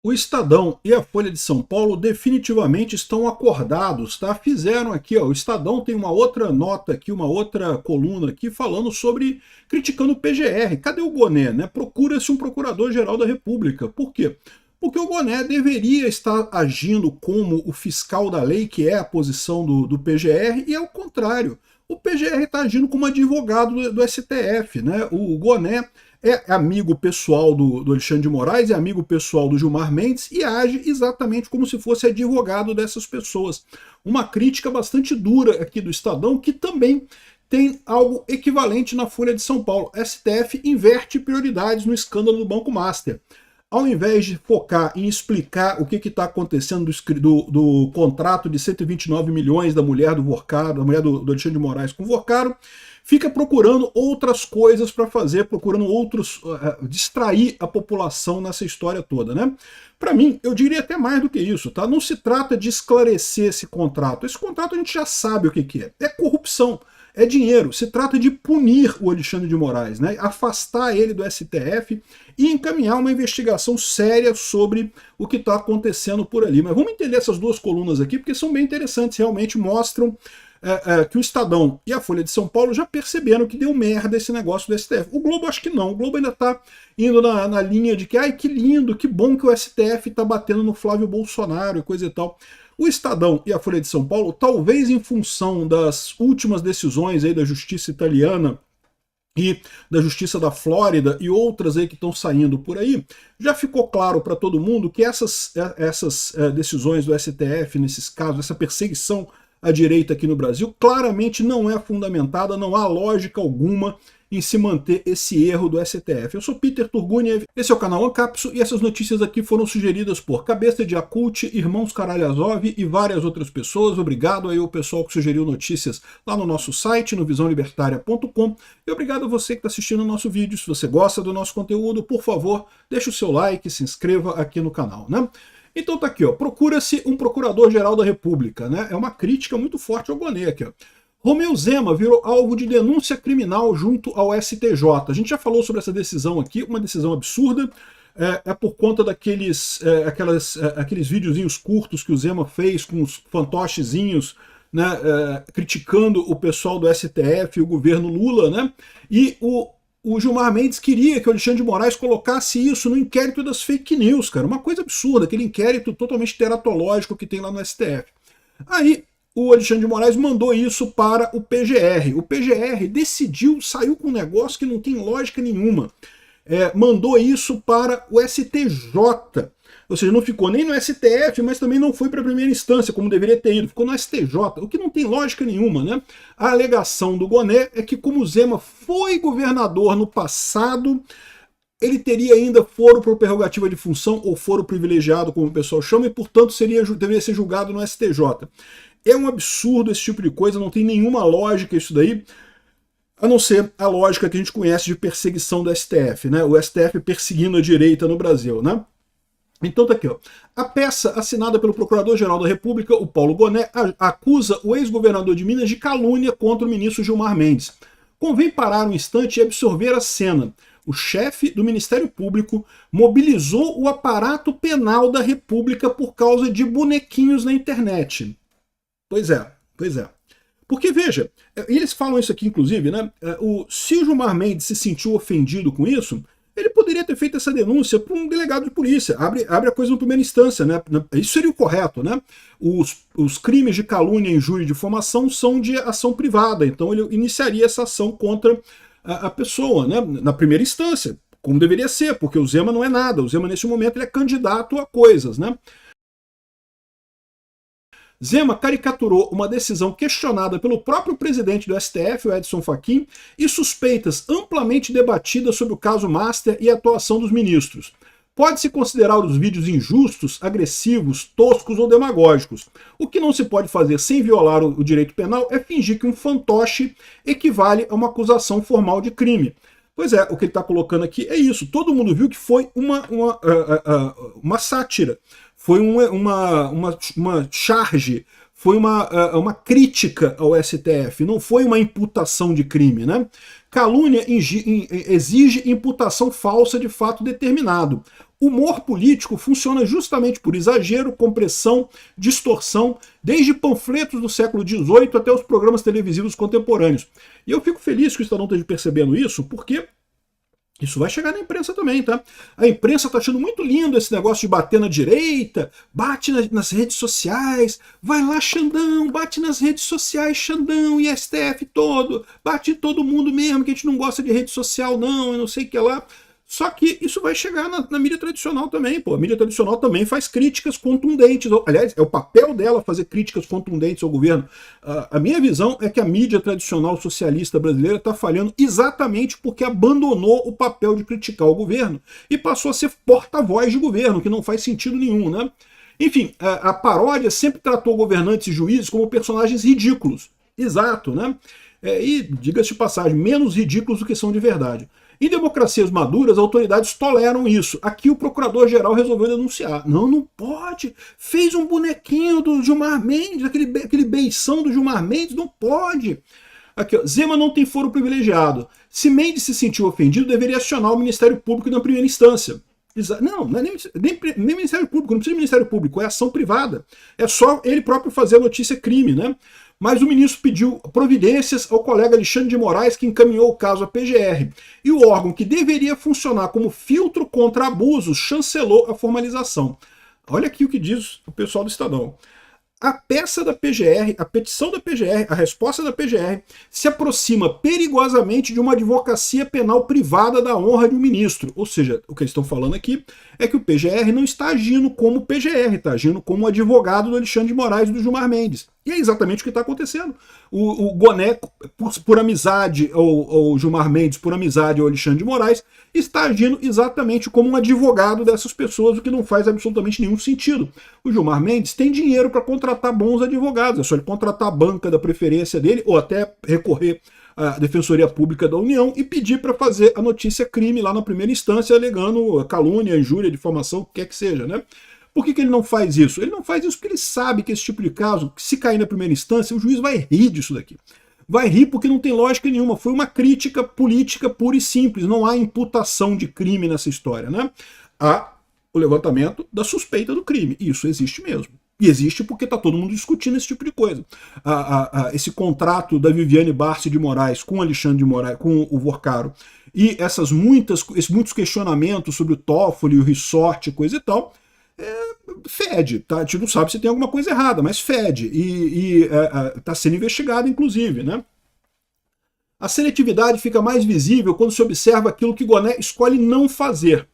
O Estadão e a Folha de São Paulo definitivamente estão acordados, tá? Fizeram aqui, ó, o Estadão tem uma outra nota aqui, uma outra coluna aqui falando sobre, criticando o PGR. Cadê o Goné, né? Procura-se um procurador-geral da República. Por quê? Porque o Goné deveria estar agindo como o fiscal da lei, que é a posição do PGR, e é o contrário. O PGR está agindo como advogado do STF, né? O Goné é amigo pessoal do Alexandre de Moraes, é amigo pessoal do Gilmar Mendes e age exatamente como se fosse advogado dessas pessoas. Uma crítica bastante dura aqui do Estadão, que também tem algo equivalente na Folha de São Paulo. STF inverte prioridades no escândalo do Banco Master. Ao invés de focar em explicar o que está acontecendo do contrato de 129 milhões da mulher do Vorcaro, da mulher do Alexandre de Moraes com o Vorcaro, fica procurando outras coisas para fazer, procurando distrair a população nessa história toda, né? Para mim, eu diria até mais do que isso, tá? Não se trata de esclarecer esse contrato. Esse contrato a gente já sabe o que é. É corrupção. É dinheiro. Se trata de punir o Alexandre de Moraes, né? Afastar ele do STF e encaminhar uma investigação séria sobre o que está acontecendo por ali. Mas vamos entender essas duas colunas aqui, porque são bem interessantes, realmente mostram que o Estadão e a Folha de São Paulo já perceberam que deu merda esse negócio do STF. O Globo acho que não. O Globo ainda está indo na linha de que, ai, que lindo, que bom que o STF está batendo no Flávio Bolsonaro e coisa e tal. O Estadão e a Folha de São Paulo, talvez em função das últimas decisões aí da justiça italiana e da Justiça da Flórida e outras aí que estão saindo por aí, já ficou claro para todo mundo que essas decisões do STF, nesses casos, essa perseguição à direita aqui no Brasil, claramente não é fundamentada, não há lógica alguma em se manter esse erro do STF. Eu sou Peter Turguniev, esse é o canal Ancapso e essas notícias aqui foram sugeridas por Cabeça de Yakult, Irmãos Karaliazov e várias outras pessoas. Obrigado aí ao pessoal que sugeriu notícias lá no nosso site, no visãolibertaria.com, e obrigado a você que está assistindo o nosso vídeo. Se você gosta do nosso conteúdo, por favor, deixe o seu like, se inscreva aqui no canal, né? Então tá aqui, ó, procura-se um procurador-geral da República, né? É uma crítica muito forte ao Goné aqui, ó. Romeu Zema virou alvo de denúncia criminal junto ao STJ. A gente já falou sobre essa decisão aqui, uma decisão absurda, por conta aqueles videozinhos curtos que o Zema fez com os fantochezinhos, né, criticando o pessoal do STF e o governo Lula, né? E o Gilmar Mendes queria que o Alexandre de Moraes colocasse isso no inquérito das fake news, cara. Uma coisa absurda, aquele inquérito totalmente teratológico que tem lá no STF. Aí o Alexandre de Moraes mandou isso para o PGR. O PGR decidiu, saiu com um negócio que não tem lógica nenhuma. Mandou isso para o STJ. Ou seja, não ficou nem no STF, mas também não foi para a primeira instância, como deveria ter ido. Ficou no STJ, o que não tem lógica nenhuma, né? A alegação do Goné é que, como o Zema foi governador no passado, ele teria ainda foro por prerrogativa de função ou foro privilegiado, como o pessoal chama, e, portanto, deveria ser julgado no STJ. É um absurdo esse tipo de coisa, não tem nenhuma lógica isso daí, a não ser a lógica que a gente conhece de perseguição do STF, né? O STF perseguindo a direita no Brasil, né? Então tá aqui, ó. A peça assinada pelo Procurador-Geral da República, o Paulo Goné, acusa o ex-governador de Minas de calúnia contra o ministro Gilmar Mendes. Convém parar um instante e absorver a cena. O chefe do Ministério Público mobilizou o aparato penal da República por causa de bonequinhos na internet. Pois é, pois é. Porque, veja, eles falam isso aqui, inclusive, né? Se o Gilmar Mendes se sentiu ofendido com isso, ele poderia ter feito essa denúncia para um delegado de polícia. Abre a coisa na primeira instância, né? Isso seria o correto, né? Os crimes de calúnia, injúria e difamação são de ação privada, então ele iniciaria essa ação contra a pessoa, né? Na primeira instância, como deveria ser, porque o Zema não é nada. O Zema, nesse momento, ele é candidato a coisas, né? Zema caricaturou uma decisão questionada pelo próprio presidente do STF, o Edson Fachin, e suspeitas amplamente debatidas sobre o caso Master e a atuação dos ministros. Pode-se considerar os vídeos injustos, agressivos, toscos ou demagógicos. O que não se pode fazer sem violar o direito penal é fingir que um fantoche equivale a uma acusação formal de crime. Pois é, o que ele está colocando aqui é isso. Todo mundo viu que foi uma sátira. Foi uma charge, foi uma crítica ao STF, não foi uma imputação de crime, né? Calúnia exige imputação falsa de fato determinado. humor político funciona justamente por exagero, compressão, distorção, desde panfletos do século XVIII até os programas televisivos contemporâneos. E eu fico feliz que o Estadão esteja percebendo isso, porque isso vai chegar na imprensa também, tá? A imprensa tá achando muito lindo esse negócio de bater na direita, bate nas redes sociais, vai lá Xandão, bate nas redes sociais Xandão e STF todo, bate em todo mundo mesmo, que a gente não gosta de rede social não, eu não sei o que lá. Só que isso vai chegar na mídia tradicional também, pô. A mídia tradicional também faz críticas contundentes. Aliás, é o papel dela fazer críticas contundentes ao governo. A minha visão é que a mídia tradicional socialista brasileira está falhando exatamente porque abandonou o papel de criticar o governo e passou a ser porta-voz de governo, que não faz sentido nenhum, né? Enfim, a paródia sempre tratou governantes e juízes como personagens ridículos. Exato, né? E, diga-se de passagem, menos ridículos do que são de verdade. Em democracias maduras, autoridades toleram isso. Aqui o procurador-geral resolveu denunciar. Não pode. Fez um bonequinho do Gilmar Mendes, aquele beição do Gilmar Mendes, não pode. Aqui, ó, Zema não tem foro privilegiado. Se Mendes se sentiu ofendido, deveria acionar o Ministério Público na primeira instância. Não é nem Ministério Público, não precisa de Ministério Público, é ação privada. É só ele próprio fazer a notícia crime, né? Mas o ministro pediu providências ao colega Alexandre de Moraes, que encaminhou o caso à PGR. E o órgão que deveria funcionar como filtro contra abusos chancelou a formalização. Olha aqui o que diz o pessoal do Estadão. A peça da PGR, a petição da PGR, a resposta da PGR, se aproxima perigosamente de uma advocacia penal privada da honra de um ministro. Ou seja, o que eles estão falando aqui é que o PGR não está agindo como PGR, está agindo como advogado do Alexandre de Moraes e do Gilmar Mendes. E é exatamente o que está acontecendo. O Goné, por amizade ao Gilmar Mendes, por amizade ao Alexandre de Moraes, está agindo exatamente como um advogado dessas pessoas, o que não faz absolutamente nenhum sentido. O Gilmar Mendes tem dinheiro para contratar bons advogados, é só ele contratar a banca da preferência dele, ou até recorrer à Defensoria Pública da União e pedir para fazer a notícia crime lá na primeira instância, alegando calúnia, injúria, difamação, o que quer que seja, né? Por que ele não faz isso? Ele não faz isso porque ele sabe que esse tipo de caso, se cair na primeira instância, o juiz vai rir disso daqui. Vai rir porque não tem lógica nenhuma. Foi uma crítica política pura e simples. Não há imputação de crime nessa história, né? Há o levantamento da suspeita do crime. Isso existe mesmo. E existe porque está todo mundo discutindo esse tipo de coisa. Esse contrato da Viviane Barsi de Moraes com Alexandre de Moraes, com o Vorcaro, e esses muitos questionamentos sobre o Toffoli, o resort, coisa e tal, fede, tá? A gente não sabe se tem alguma coisa errada, mas fede, e está sendo investigado, inclusive, né? A seletividade fica mais visível quando se observa aquilo que Goné escolhe não fazer.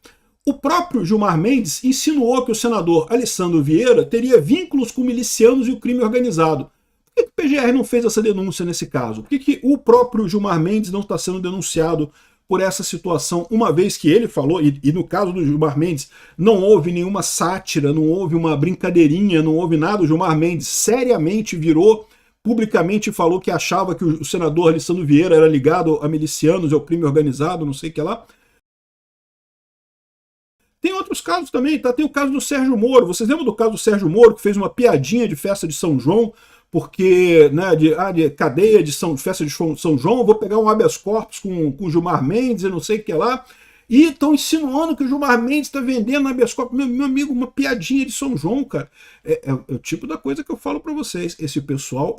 O próprio Gilmar Mendes insinuou que o senador Alessandro Vieira teria vínculos com milicianos e o crime organizado. Por que o PGR não fez essa denúncia nesse caso? Por que o próprio Gilmar Mendes não está sendo denunciado por essa situação, uma vez que ele falou, e no caso do Gilmar Mendes, não houve nenhuma sátira, não houve uma brincadeirinha, não houve nada, o Gilmar Mendes seriamente virou, publicamente falou que achava que o senador Alessandro Vieira era ligado a milicianos, ao crime organizado, não sei o que lá. Tem outros casos também, tá? Tem o caso do Sérgio Moro. Vocês lembram do caso do Sérgio Moro, que fez uma piadinha de festa de São João, porque, né, de cadeia de festa de São João, vou pegar um habeas corpus com o Gilmar Mendes e não sei o que lá, e estão insinuando que o Gilmar Mendes está vendendo habeas corpus. Meu amigo, uma piadinha de São João, cara. É o tipo da coisa que eu falo para vocês. Esse pessoal,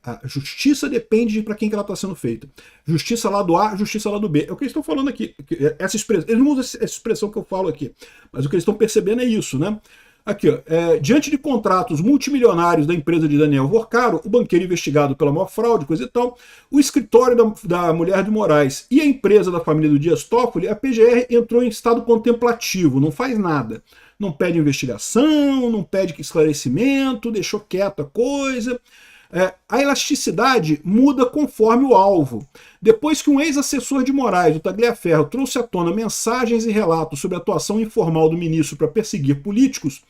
a justiça depende de para quem que ela está sendo feita. Justiça lá do A, justiça lá do B. É o que eles estão falando aqui. Eles não usam essa expressão que eu falo aqui, mas o que eles estão percebendo é isso, né? Aqui, ó, diante de contratos multimilionários da empresa de Daniel Vorcaro, o banqueiro investigado pela maior fraude, coisa e tal, o escritório da mulher de Moraes e a empresa da família do Dias Toffoli, a PGR entrou em estado contemplativo, não faz nada. Não pede investigação, não pede esclarecimento, deixou quieta a coisa. A elasticidade muda conforme o alvo. Depois que um ex-assessor de Moraes, o Tagliaferro, trouxe à tona mensagens e relatos sobre a atuação informal do ministro para perseguir políticos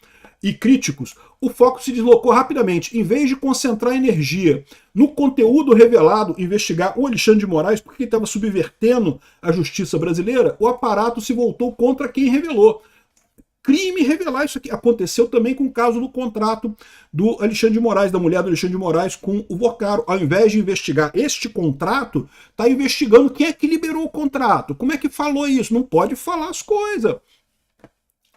e críticos, o foco se deslocou rapidamente. Em vez de concentrar energia no conteúdo revelado, investigar o Alexandre de Moraes porque ele estava subvertendo a justiça brasileira, o aparato se voltou contra quem revelou. Crime revelar isso aqui. Aconteceu também com o caso do contrato do Alexandre de Moraes, da mulher do Alexandre de Moraes com o Vorcaro. Ao invés de investigar este contrato, está investigando quem é que liberou o contrato. Como é que falou isso? Não pode falar as coisas.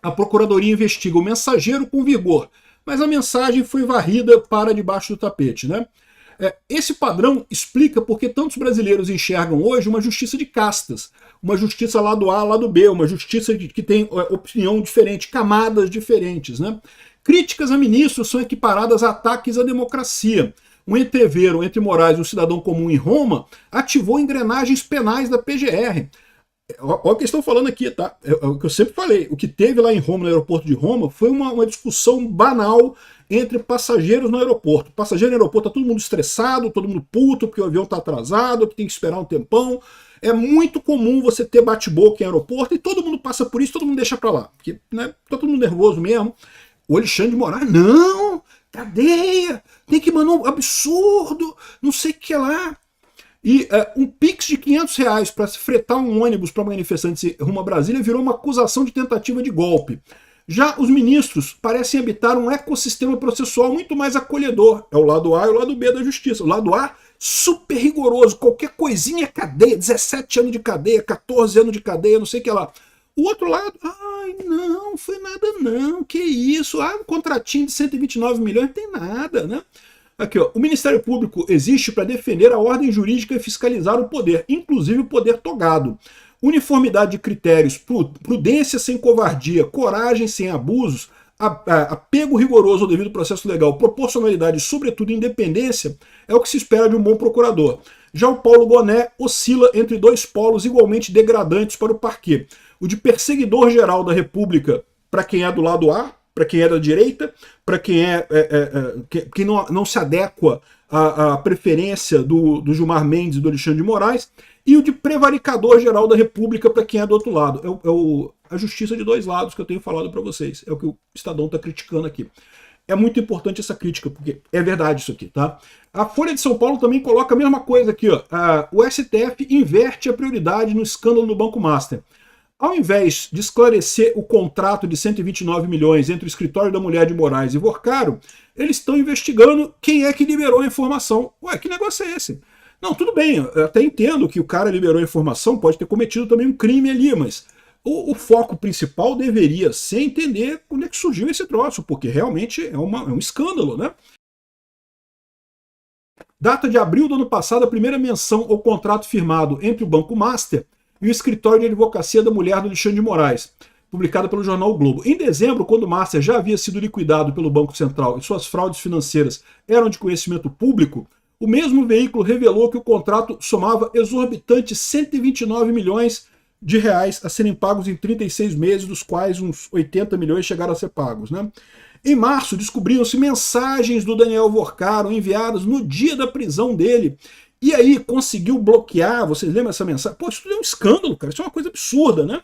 A Procuradoria investiga o mensageiro com vigor, mas a mensagem foi varrida para debaixo do tapete, né? Esse padrão explica porque tantos brasileiros enxergam hoje uma justiça de castas, uma justiça lado A, lado B, uma justiça que tem opinião diferente, camadas diferentes, né? Críticas a ministros são equiparadas a ataques à democracia. Um entreveiro entre Moraes e um cidadão comum em Roma ativou engrenagens penais da PGR. Olha o que estão falando aqui, tá? É o que eu sempre falei. O que teve lá em Roma, no aeroporto de Roma, foi uma discussão banal entre passageiros no aeroporto. Passageiro no aeroporto, tá todo mundo estressado, todo mundo puto, porque o avião tá atrasado, que tem que esperar um tempão. É muito comum você ter bate-boca em aeroporto e todo mundo passa por isso, todo mundo deixa pra lá. Porque, né, tá todo mundo nervoso mesmo. O Alexandre de Moraes, não, cadeia, tem que mandar um absurdo, não sei o que lá. E um pix de R$500 para fretar um ônibus para manifestantes rumo a Brasília virou uma acusação de tentativa de golpe. Já os ministros parecem habitar um ecossistema processual muito mais acolhedor. É o lado A e o lado B da justiça. O lado A, super rigoroso, qualquer coisinha é cadeia, 17 anos de cadeia, 14 anos de cadeia, não sei o que lá. O outro lado, ai, não, foi nada não, que isso, um contratinho de 129 milhões, não tem nada, né? Aqui, ó, o Ministério Público existe para defender a ordem jurídica e fiscalizar o poder, inclusive o poder togado. Uniformidade de critérios, prudência sem covardia, coragem sem abusos, apego rigoroso ao devido processo legal, proporcionalidade e, sobretudo, independência, é o que se espera de um bom procurador. Já o Paulo Boné oscila entre dois polos igualmente degradantes para o parquê. O de perseguidor geral da República para quem é do lado A, para quem é da direita, para quem quem não se adequa à preferência do Gilmar Mendes e do Alexandre de Moraes, e o de prevaricador geral da República para quem é do outro lado. A justiça de dois lados que eu tenho falado para vocês. É o que o Estadão está criticando aqui. É muito importante essa crítica, porque é verdade isso aqui, tá? A Folha de São Paulo também coloca a mesma coisa aqui, ó. O STF inverte a prioridade no escândalo do Banco Master. Ao invés de esclarecer o contrato de 129 milhões entre o escritório da mulher de Moraes e Vorcaro, eles estão investigando quem é que liberou a informação. Ué, que negócio é esse? Não, tudo bem, eu até entendo que o cara liberou a informação, pode ter cometido também um crime ali, mas o foco principal deveria ser entender onde é que surgiu esse troço, porque realmente é um escândalo, né? Data de abril do ano passado, a primeira menção ao contrato firmado entre o Banco Master e o escritório de advocacia da mulher do Alexandre de Moraes, publicada pelo jornal o Globo. Em dezembro, quando o Master já havia sido liquidado pelo Banco Central e suas fraudes financeiras eram de conhecimento público, o mesmo veículo revelou que o contrato somava exorbitantes 129 milhões de reais a serem pagos em 36 meses, dos quais uns 80 milhões chegaram a ser pagos, né? Em março, descobriram-se mensagens do Daniel Vorcaro enviadas no dia da prisão dele. E aí, conseguiu bloquear, vocês lembram dessa mensagem? Pô, isso tudo é um escândalo, cara, isso é uma coisa absurda, né?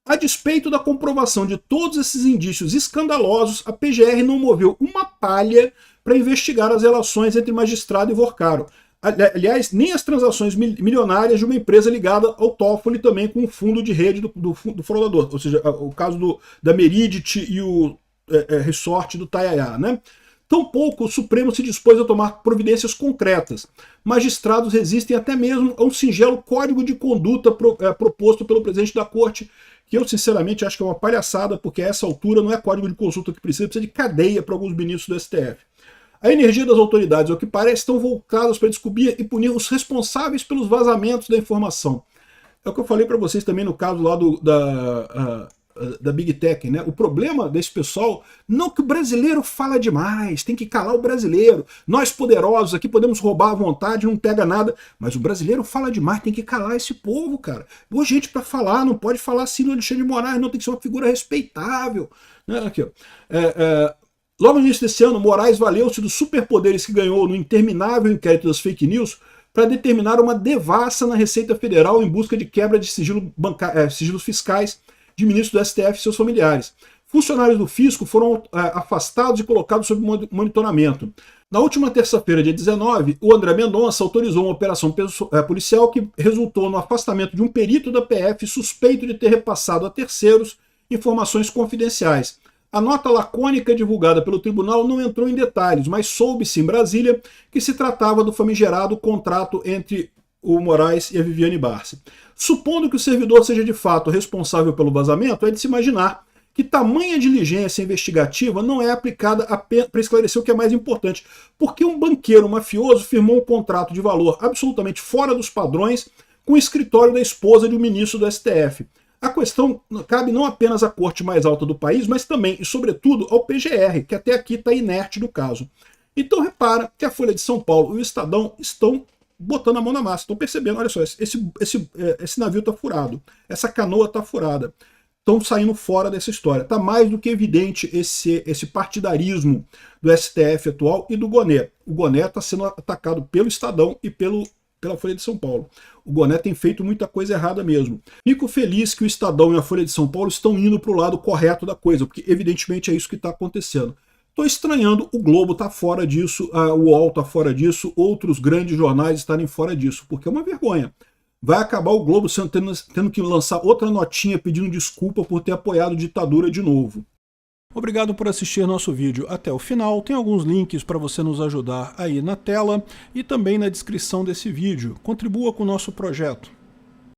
A despeito da comprovação de todos esses indícios escandalosos, a PGR não moveu uma palha para investigar as relações entre magistrado e Vorcaro. Aliás, nem as transações milionárias de uma empresa ligada ao Toffoli também com o fundo de rede do fraudador, ou seja, o caso da Meridit e o resort do Tayaya, né? Tampouco o Supremo se dispôs a tomar providências concretas. Magistrados resistem até mesmo a um singelo código de conduta proposto pelo presidente da Corte, que eu sinceramente acho que é uma palhaçada, porque a essa altura não é código de consulta que precisa de cadeia para alguns ministros do STF. A energia das autoridades, ao que parece, estão voltadas para descobrir e punir os responsáveis pelos vazamentos da informação. É o que eu falei para vocês também no caso lá da Big Tech, né? O problema desse pessoal, não que o brasileiro fala demais, tem que calar o brasileiro. Nós poderosos aqui podemos roubar à vontade, não pega nada, mas o brasileiro fala demais, tem que calar esse povo, cara. Boa gente para falar, não pode falar assim no Alexandre de Moraes, não, tem que ser uma figura respeitável. Né? Aqui, ó. Logo no início desse ano, Moraes valeu-se dos superpoderes que ganhou no interminável inquérito das fake news para determinar uma devassa na Receita Federal em busca de quebra de sigilos fiscais de ministros do STF e seus familiares. Funcionários do fisco foram afastados e colocados sob monitoramento. Na última terça-feira, dia 19, o André Mendonça autorizou uma operação policial que resultou no afastamento de um perito da PF suspeito de ter repassado a terceiros informações confidenciais. A nota lacônica divulgada pelo tribunal não entrou em detalhes, mas soube-se em Brasília que se tratava do famigerado contrato entre o Moraes e a Viviane Barsi. Supondo que o servidor seja de fato responsável pelo vazamento, é de se imaginar que tamanha diligência investigativa não é aplicada para esclarecer o que é mais importante. Porque um banqueiro mafioso firmou um contrato de valor absolutamente fora dos padrões com o escritório da esposa de um ministro do STF. A questão cabe não apenas à corte mais alta do país, mas também e sobretudo ao PGR, que até aqui está inerte do caso. Então repara que a Folha de São Paulo e o Estadão estão botando a mão na massa, estão percebendo, olha só, esse navio está furado, essa canoa está furada. Estão saindo fora dessa história. Está mais do que evidente esse partidarismo do STF atual e do Goné. O Goné está sendo atacado pelo Estadão e pela Folha de São Paulo. O Goné tem feito muita coisa errada mesmo. Fico feliz que o Estadão e a Folha de São Paulo estão indo para o lado correto da coisa, porque evidentemente é isso que está acontecendo. Estou estranhando o Globo estar fora disso, o UOL está fora disso, outros grandes jornais estarem fora disso, porque é uma vergonha. Vai acabar o Globo tendo que lançar outra notinha pedindo desculpa por ter apoiado a ditadura de novo. Obrigado por assistir nosso vídeo até o final. Tem alguns links para você nos ajudar aí na tela e também na descrição desse vídeo. Contribua com o nosso projeto.